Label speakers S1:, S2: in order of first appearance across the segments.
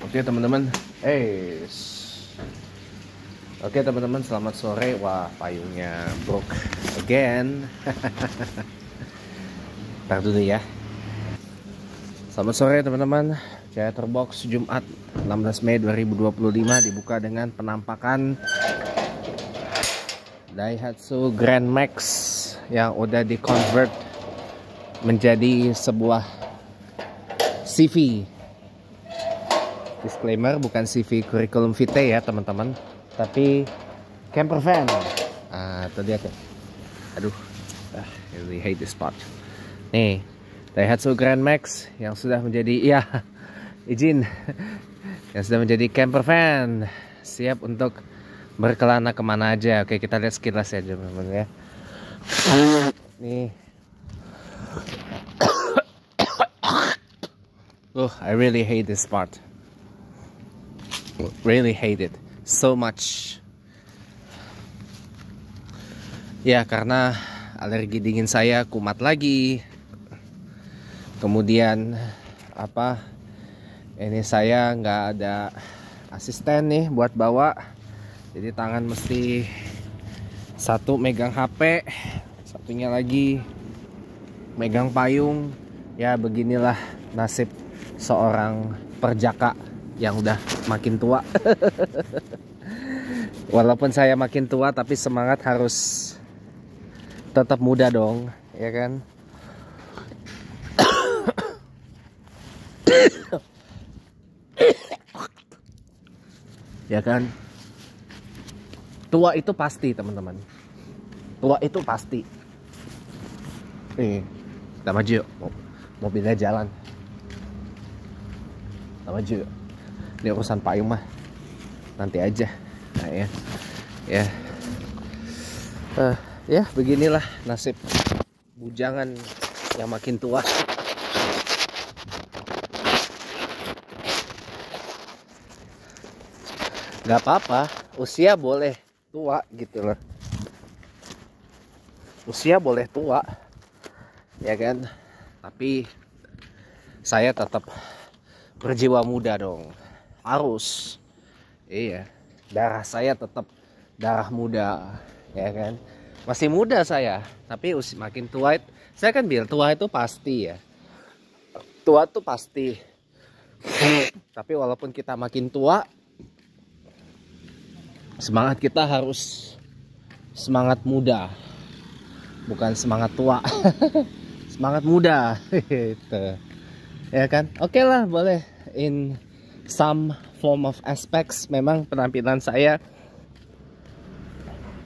S1: Oke teman-teman, Oke teman-teman, selamat sore. Wah, payungnya broke again. Ntar dulu ya. Selamat sore teman-teman. Chatterbox Jumat 16 Mei 2025 dibuka dengan penampakan Daihatsu Grand Max yang udah di-convert menjadi sebuah CV. Disclaimer, bukan CV curriculum vitae ya teman-teman, tapi camper van. Itu dia tuh. Aduh, I really hate this spot. Nih, Daihatsu Grand Max yang sudah menjadi, izin, yang sudah menjadi camper van, siap untuk berkelana kemana aja. Oke, kita lihat sekilas ya teman-teman ya. Nih. I really hate this part. Really hate it so much. Ya, karena alergi dingin saya kumat lagi. Kemudian ini saya nggak ada asisten nih buat bawa. Jadi tangan mesti satu megang HP, satunya lagi megang payung. Ya, beginilah nasib seorang perjaka yang udah makin tua. Walaupun saya makin tua, tapi semangat harus tetap muda dong, ya kan? Ya kan? Tua itu pasti, teman-teman. Tua itu pasti. Nih, kita maju yuk. Mobilnya jalan. Kita maju yuk. Ini urusan payung mah nanti aja. Nah ya beginilah nasib bujangan yang makin tua. Gak apa-apa, usia boleh tua gitu loh. Usia boleh tua, ya kan? Tapi saya tetap berjiwa muda dong. Harus, iya, darah saya tetap darah muda, ya kan? Masih muda saya, tapi makin tua. Saya kan bilang tua itu pasti ya. Tua tuh pasti. Tapi walaupun kita makin tua, semangat kita harus semangat muda, bukan semangat tua. Semangat muda, gitu. Ya kan? Oke lah, boleh. In some form of aspects memang penampilan saya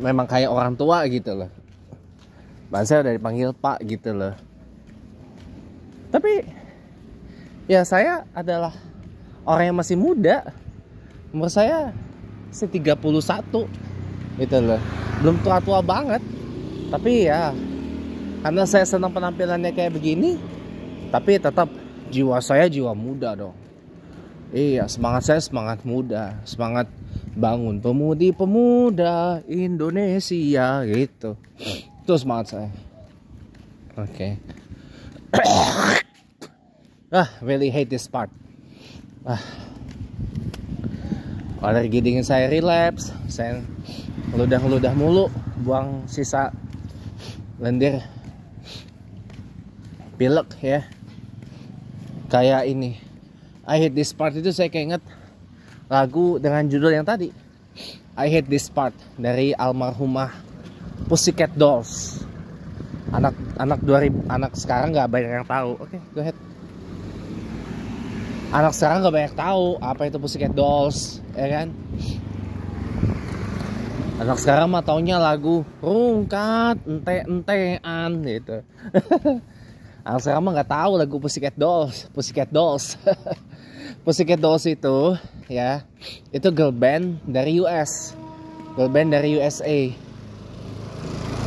S1: memang kayak orang tua gitu loh. Bahkan saya udah dipanggil Pak gitu loh. Tapi ya saya adalah orang yang masih muda. Umur saya 31 gitu loh. Belum tua-tua banget. Tapi ya karena saya senang penampilannya kayak begini, tapi tetap jiwa saya jiwa muda dong. Iya, semangat saya semangat muda, semangat bangun pemudi-pemuda Indonesia gitu. Itu semangat saya. Oke. Really hate this part. Alergi dingin saya relapse. Saya ngeludah mulu, buang sisa lendir pilek ya. Kayak ini, I hate this part itu saya keinget lagu dengan judul yang tadi, I hate this part, dari almarhumah Pussycat Dolls. Anak sekarang nggak banyak yang tahu. Oke, go ahead. Anak sekarang nggak banyak tahu apa itu Pussycat Dolls, ya kan? Anak sekarang mah taunya lagu rungkat ente-entean gitu. Anak sekarang mah nggak tahu lagu Pussycat Dolls. Pussycat Dolls itu ya, itu girl band dari US, girl band dari USA,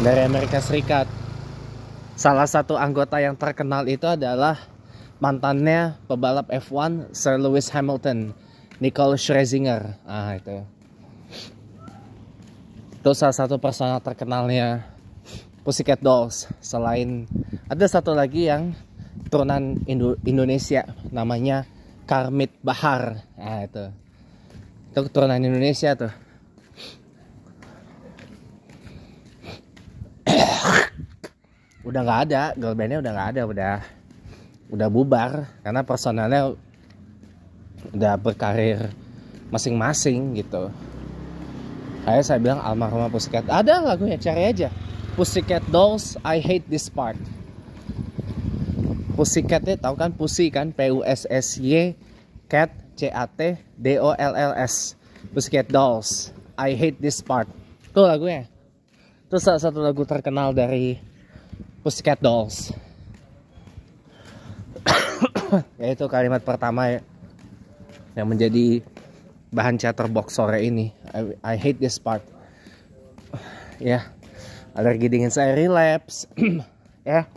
S1: dari Amerika Serikat. Salah satu anggota yang terkenal itu adalah mantannya pebalap F1 Sir Lewis Hamilton, Nicole Scherzinger. Itu salah satu personal terkenalnya Pussycat Dolls. Selain ada satu lagi yang turunan Indonesia namanya Karmit Bahar. Nah itu keturunan Indonesia tuh. Udah nggak ada, girl bandnya udah nggak ada, udah bubar karena personalnya udah berkarir masing-masing gitu. Kayak saya bilang almarhumah Pussycat. Ada lagunya, cari aja. Pussycat Dolls, I Hate This Part. Pussycatnya tahu kan, Pussy kan, Pussy, Cat, CAT, DOLLS. Pussycat Dolls, I Hate This Part. Tuh lagunya. Itu salah satu lagu terkenal dari Pussycat Dolls. Yaitu kalimat pertama ya, yang menjadi bahan chatterbox sore ini. I hate this part. Ya, alergi dingin saya relapse. Ya,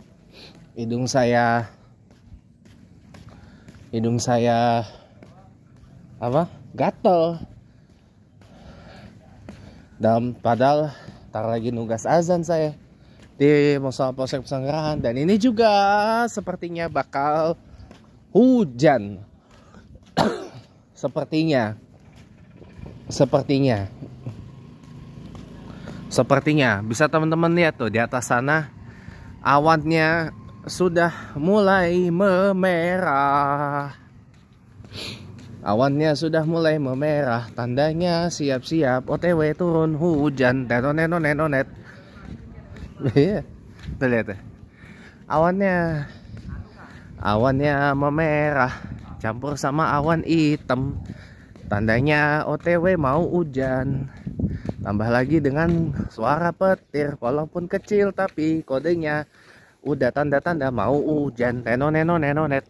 S1: hidung saya apa? Gatel. Dan padahal tar lagi nugas azan saya di musola polsek Pesanggerahan, dan ini juga sepertinya bakal hujan. Sepertinya bisa teman-teman lihat tuh di atas sana, awannya sudah mulai memerah. Tandanya siap-siap OTW turun hujan. Nenonet. Iya, tuh lihat tuh. Awannya memerah campur sama awan hitam. Tandanya OTW mau hujan. Tambah lagi dengan suara petir, walaupun kecil tapi kodenya udah tanda-tanda mau hujan. Nenonet.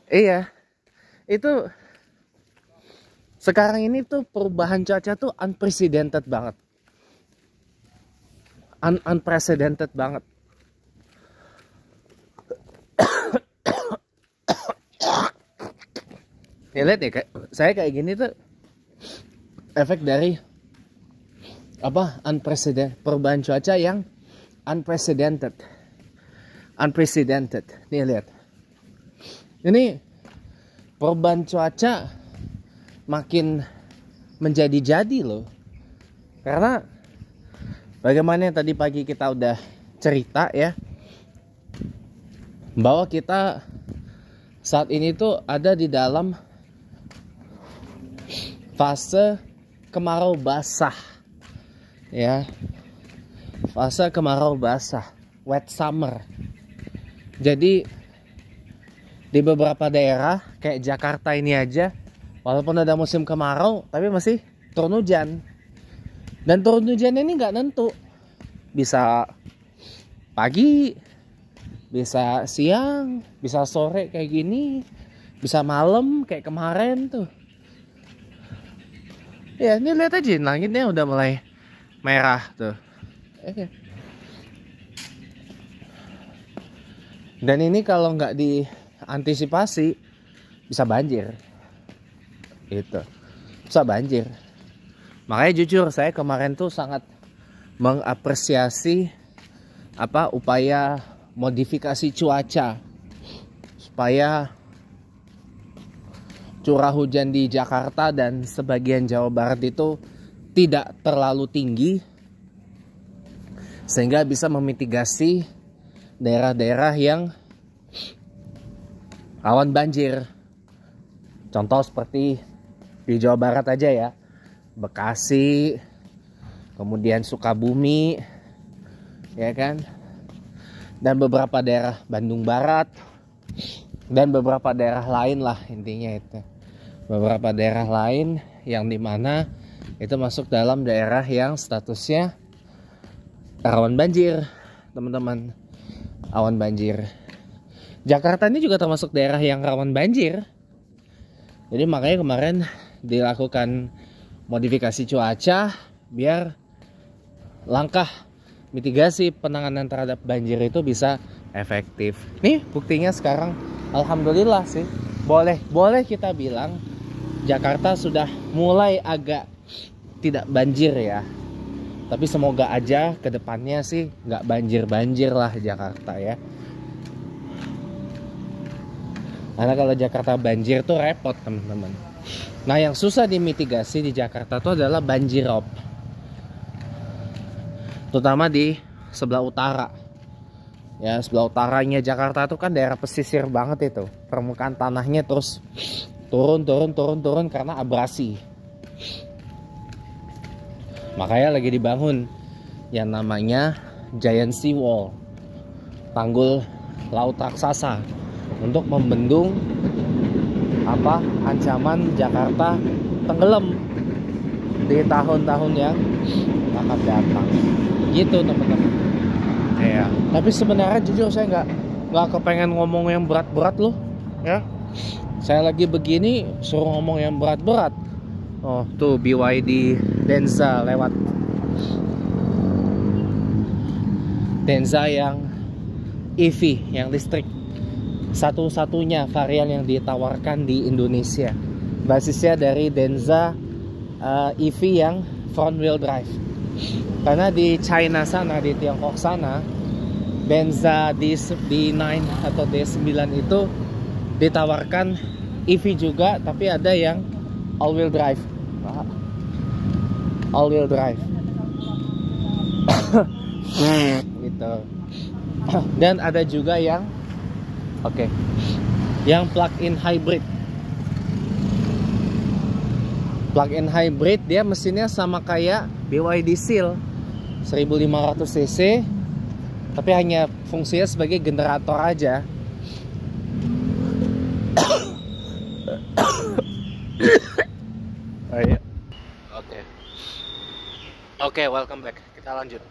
S1: Iya. Itu sekarang ini tuh perubahan cuaca tuh unprecedented banget. Unprecedented banget. Ya lihat ya, saya kayak gini tuh efek dari apa? Perubahan cuaca yang unprecedented. Nih lihat. Ini perubahan cuaca makin menjadi-jadi loh. Karena bagaimana yang tadi pagi kita udah cerita ya, bahwa kita saat ini tuh ada di dalam fase kemarau basah ya, fase kemarau basah, wet summer. Jadi di beberapa daerah kayak Jakarta ini aja, walaupun ada musim kemarau tapi masih turun hujan. Dan turun hujan ini nggak nentu, bisa pagi, bisa siang, bisa sore kayak gini, bisa malam kayak kemarin tuh. Ya ini lihat aja, langitnya udah mulai merah tuh. Dan ini kalau nggak diantisipasi bisa banjir. Itu bisa banjir. Makanya jujur saya kemarin tuh sangat mengapresiasi upaya modifikasi cuaca supaya curah hujan di Jakarta dan sebagian Jawa Barat itu tidak terlalu tinggi, sehingga bisa memitigasi daerah-daerah yang rawan banjir. Contoh seperti di Jawa Barat aja ya, Bekasi, kemudian Sukabumi, ya kan, dan beberapa daerah Bandung Barat, dan beberapa daerah lain lah, intinya itu beberapa daerah lain yang dimana itu masuk dalam daerah yang statusnya rawan banjir, teman-teman. Awan banjir. Jakarta ini juga termasuk daerah yang rawan banjir. Jadi makanya kemarin dilakukan modifikasi cuaca biar langkah mitigasi penanganan terhadap banjir itu bisa efektif. Nih buktinya sekarang alhamdulillah sih, boleh kita bilang Jakarta sudah mulai agak tidak banjir ya. Tapi semoga aja kedepannya sih nggak banjir lah Jakarta ya. Karena kalau Jakarta banjir tuh repot teman-teman. Nah yang susah dimitigasi di Jakarta tuh adalah banjirop, terutama di sebelah utara. Ya sebelah utaranya Jakarta tuh kan daerah pesisir banget itu. Permukaan tanahnya terus turun karena abrasi. Makanya lagi dibangun yang namanya Giant Sea Wall, tanggul laut raksasa, untuk membendung ancaman Jakarta tenggelam di tahun-tahun yang akan datang. Gitu teman-teman. Ya. Tapi sebenarnya jujur saya nggak kepengen ngomong yang berat-berat loh. Ya. Saya lagi begini suruh ngomong yang berat-berat. Oh tuh BYD Denza lewat. Denza yang EV, yang listrik, satu-satunya varian yang ditawarkan di Indonesia. Basisnya dari Denza EV yang front wheel drive. Karena di China sana, di Tiongkok sana, Denza D9 atau D9 itu ditawarkan EV juga, tapi ada yang all wheel drive. All wheel drive. Gitu. Dan ada juga yang yang plug-in hybrid. Plug-in hybrid dia mesinnya sama kayak BYD Seal 1500 cc, tapi hanya fungsinya sebagai generator aja. Oke, welcome back. Kita lanjut.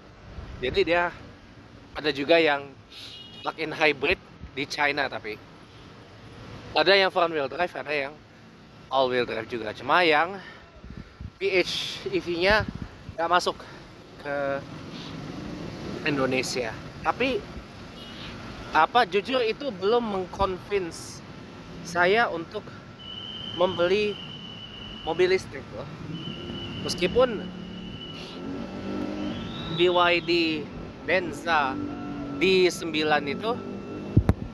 S1: Jadi dia ada juga yang plug-in hybrid di China, tapi ada yang front wheel drive, ada yang all wheel drive juga. Cuma yang PHEV-nya nggak masuk ke Indonesia. Tapi jujur itu belum mengconvince saya untuk membeli mobil listrik loh. Meskipun BYD Denza D9 itu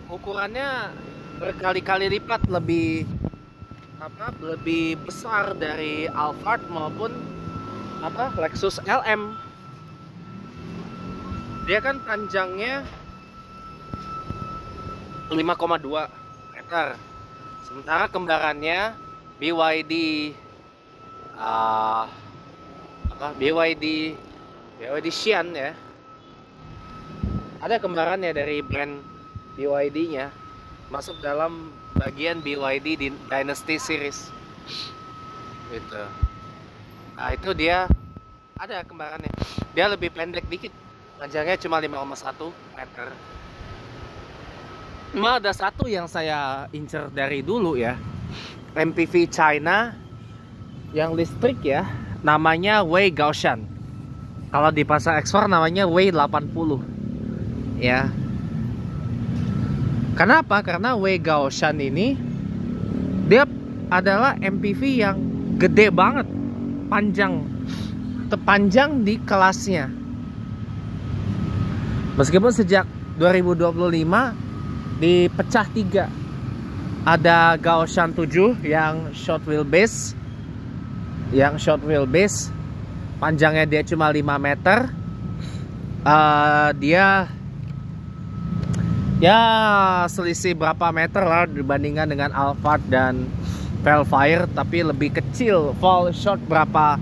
S1: ukurannya berkali-kali lipat lebih besar dari Alphard maupun Lexus LM. Dia kan panjangnya 5,2 meter, sementara kembarannya BYD BYD Xi'an ya, ada kembarannya dari brand BYD-nya, masuk dalam bagian BYD Dynasty Series gitu. Nah itu dia ada kembarannya, dia lebih pendek dikit, panjangnya cuma 5,1 meter. Cuma ada satu yang saya incer dari dulu ya, MPV China yang listrik ya, namanya Wei Gaoshan. Kalau di pasar ekspor namanya Wei 80 ya. Kenapa? Karena Wei Gaoshan ini dia adalah MPV yang gede banget, terpanjang di kelasnya. Meskipun sejak 2025 dipecah 3. Ada Gaoshan 7 yang short wheelbase. Panjangnya dia cuma 5 meter. Dia ya selisih berapa meter lah dibandingkan dengan Alphard dan Vellfire, tapi lebih kecil. Fall short berapa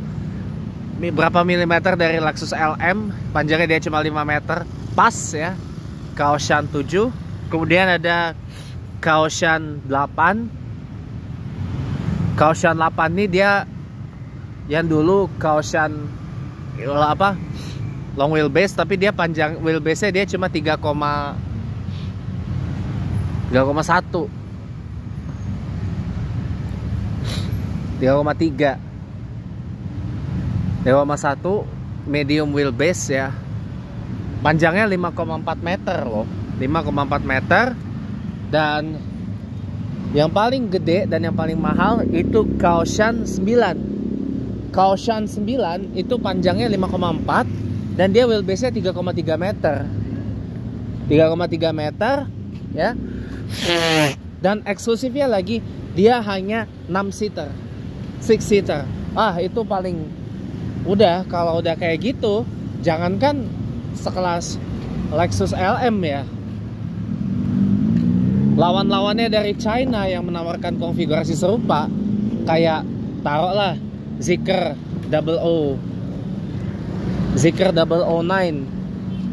S1: milimeter dari Lexus LM. Panjangnya dia cuma 5 meter. Pas ya. Gaoshan 7. Kemudian ada Gaoshan 8. Gaoshan 8 ini dia yang dulu Gaoshan long wheelbase, tapi dia panjang wheelbase-nya dia cuma 3,1 3,3 medium wheelbase ya. Panjangnya 5,4 meter loh, 5,4 meter. Dan yang paling gede dan yang paling mahal itu Gaoshan 9. Gaoshan 9 itu panjangnya 5,4 dan dia wheelbase-nya 3,3 meter. 3,3 meter ya. Dan eksklusifnya lagi, dia hanya 6 seater, 6 seater. Itu paling udah, kalau udah kayak gitu, jangankan sekelas Lexus LM ya, lawan-lawannya dari China yang menawarkan konfigurasi serupa, kayak taruhlah Zeekr 009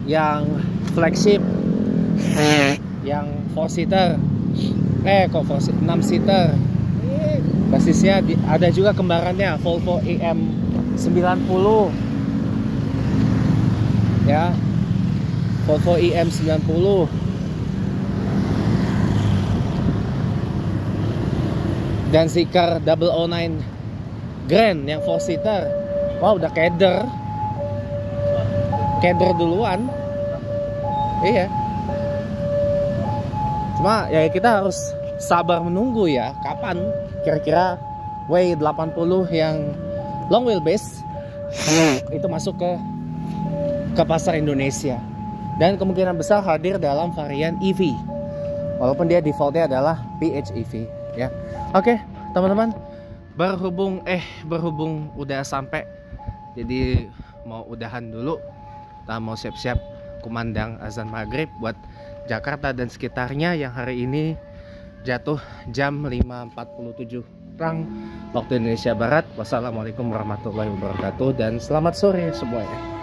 S1: yang flagship, yang 4 seater, 6 seater. Basisnya ada juga kembarannya Volvo EM90 ya, Volvo EM90. Dan Zeekr 009 Grand yang 4 seater. Wow, udah keder duluan. Iya. Cuma ya kita harus sabar menunggu ya, kapan kira-kira W80 yang long wheelbase itu masuk ke pasar Indonesia. Dan kemungkinan besar hadir dalam varian EV, walaupun dia defaultnya adalah PHEV ya. Oke, teman-teman, berhubung udah sampai, jadi mau udahan dulu. Kita mau siap-siap kumandang azan maghrib buat Jakarta dan sekitarnya yang hari ini jatuh jam 5.47 waktu Indonesia Barat. Wassalamualaikum warahmatullahi wabarakatuh dan selamat sore semuanya.